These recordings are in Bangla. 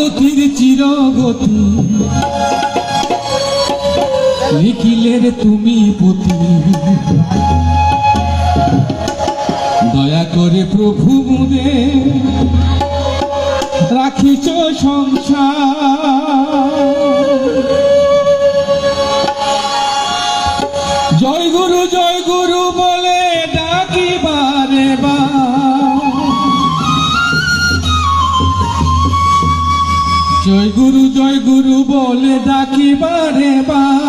অগতির চিরগতি নিখিলের তুমি পতি দয়া করে প্রভু মুদে রাখিছ সংসার জয় গুরু বলে ডাকি বারে বার জয় গুরু বলে ডাকি বারে বার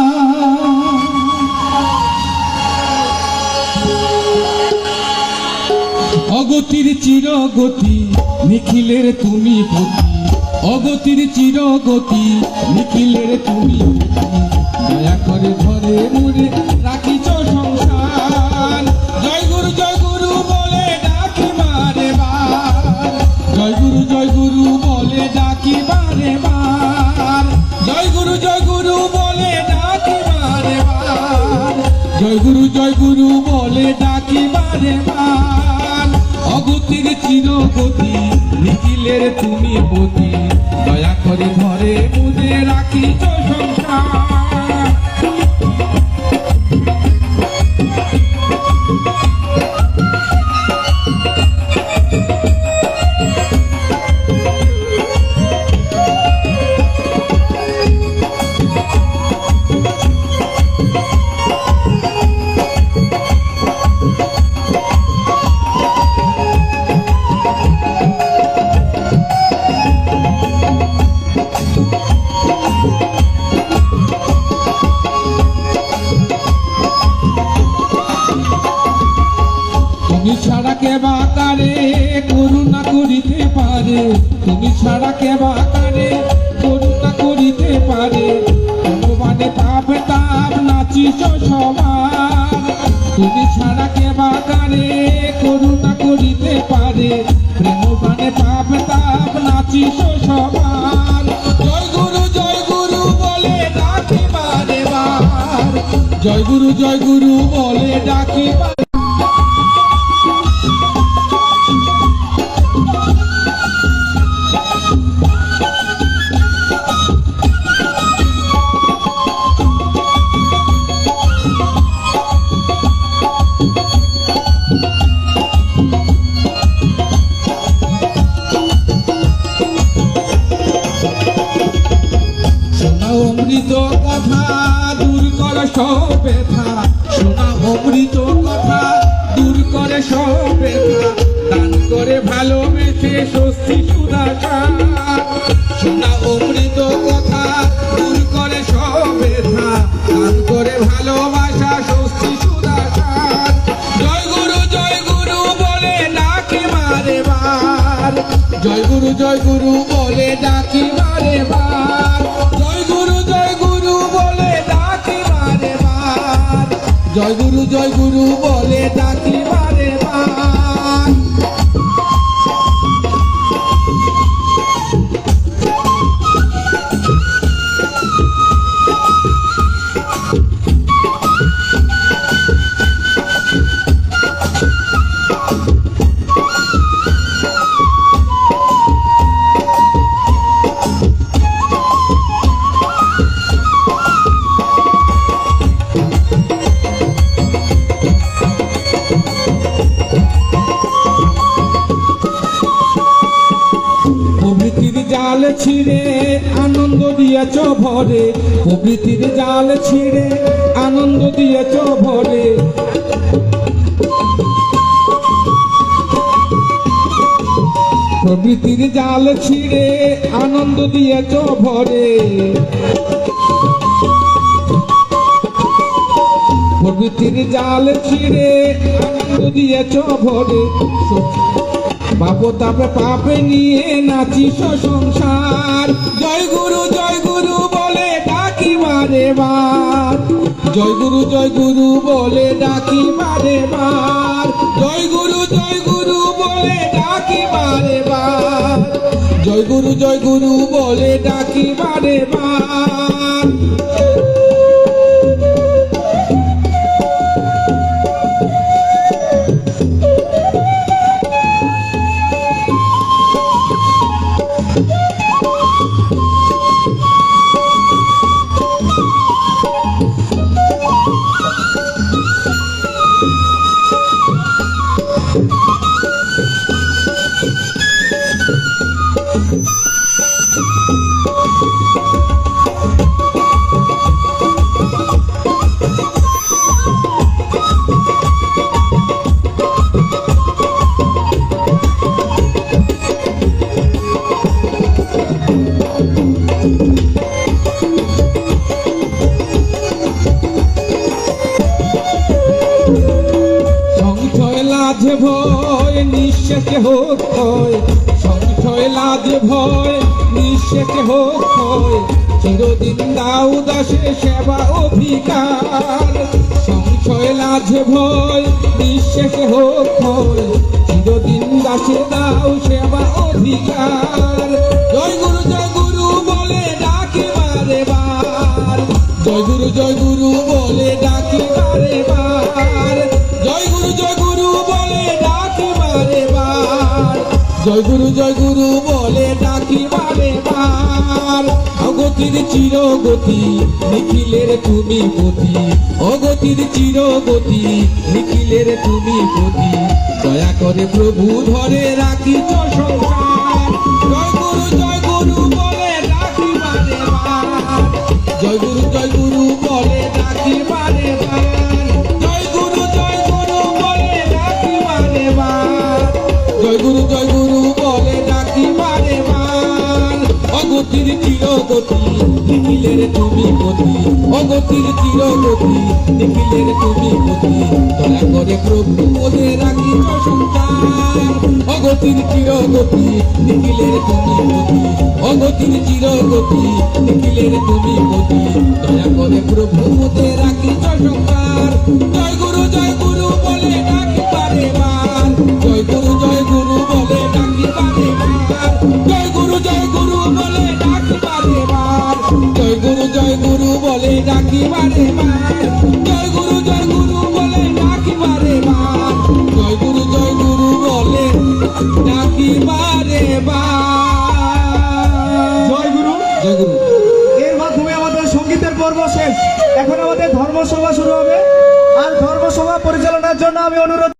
অগতির চিরগতি নিখিলের তুমি পতি অগতির চিরগতি নিখিলের তুমি দয়া করে ঘরে মুড়ে রাখিছ সংসার জয় গুরু বলে ডাকি বারে বার জয় গুরু বলে ডাকি বারে বার জয় গুরু বলে ডাকি বারে বার জয় গুরু বলে ডাকি বারে বার অগতির চিরগতি নিখিলের তুমি পতি দয়া করে ঘরে মুদে রাখিছ সংসার তুমি ছাড়া কে বাকারে করুণা করিতে পারে তুমি ছাড়া কে বাকারে করুণা করিতে পারে ভগবানে তাপ নাচিছ সবার তুমি ছাড়া কে বাকারে করুণা করিতে পারে প্রেমবানে তাপ নাচিছ সবার জয় গুরু বলে ডাকি বারে বার জয় গুরু বলে ডাকি অমৃত কথা দূর করে সব ব্যথা শোনা অমৃত কথা দূর করে সব ব্যথা দান করে ভালোবেসে স্বস্তি সুদাচার শোনা অমৃত কথা দূর করে সব ব্যথা দান করে ভালোবাসা স্বস্তি সুদাচার জয় গুরু বলে ডাকি বারে বার জয় গুরু বলে ডাকি বারে বার জয় গুরু বলে ডাকি বারে বার জয় গুরু বলে ডাকি বারে বার জাল ছিঁড়ে আনন্দ দিয়েছ ভরে প্রভৃতির জাল ছিঁড়ে আনন্দ দিয়েছ ভরে প্রভৃতির জাল ছিঁড়ে আনন্দ দিয়েছ ভরে প্রভৃতির জাল ছিঁড়ে আনন্দ দিয়েছ ভরে বাপো তাপে পাপে নিয়ে নাচিস সংসার জয় গুরু বলে ডাকি বারে বার জয় গুরু বলে ডাকি বারে বার জয় গুরু বলে ডাকি বারে বার জয় গুরু বলে ডাকি বারে বার ভয় নিঃশেষে হোক ভয়, সংশয় লাজ ভয় নিঃশেষে হোক ভয়, চিরদিন দাও দাসে সেবা অধিকার। সংশয় লাজ ভয় নিঃশেষে হোক ভয়, চিরদিন দাসে দাও সেবা অধিকার। জয় গুরু বলে ডাকি বারে বার, জয় গুরু বলে ডাকি বারে বার, জয় গুরু বলে ডাকি বারে বার, জয় গুরু বলে ডাকি বারে বার। অগতির চিরগতি নিখিলের তুমি পতি, অগতির চিরগতি নিখিলের তুমি পতি, দয়া করে প্রভু ধরে রাখিছ সংসার। জয় গুরু বলে ডাকি বারে বার, জয় গুরু বলে ডাকি বারে বার, জয় গুরু বলে ডাকি বারে বার, জয় গুরু বলে ডাকি বারে বার। অগতির চিরগতি নিখিলের তুমি পতি, অগতির চিরগতি নিখিলের তুমি পতি, দয়া করে প্রভু ওদের রাখিছ সংসার। অগতির চিরগতি নিখিলের তুমি পতি, অগতির চিরগতি নিখিলের তুমি পতি, দয়া করে প্রভু ওদের রাখিছ সংসার। জয় গুরু বলে ডাকি বারে বার, জয় গুরু বলে ডাকি বারে বার, জয় গুরু বলে ডাকি বারে বার, জয় গুরু বলে ডাকি বারে বার, জয় গুরু বলে ডাকি বারে বার, জয় গুরু বলে ডাকি বারে বার। জয় গুরু। জয় গুরু। এর মাধ্যমে আমাদের সঙ্গীতের পর্ব শেষ। এখন আমাদের ধর্মসভা শুরু হবে, আর ধর্মসভা পরিচালনার জন্য আমি অনুরোধ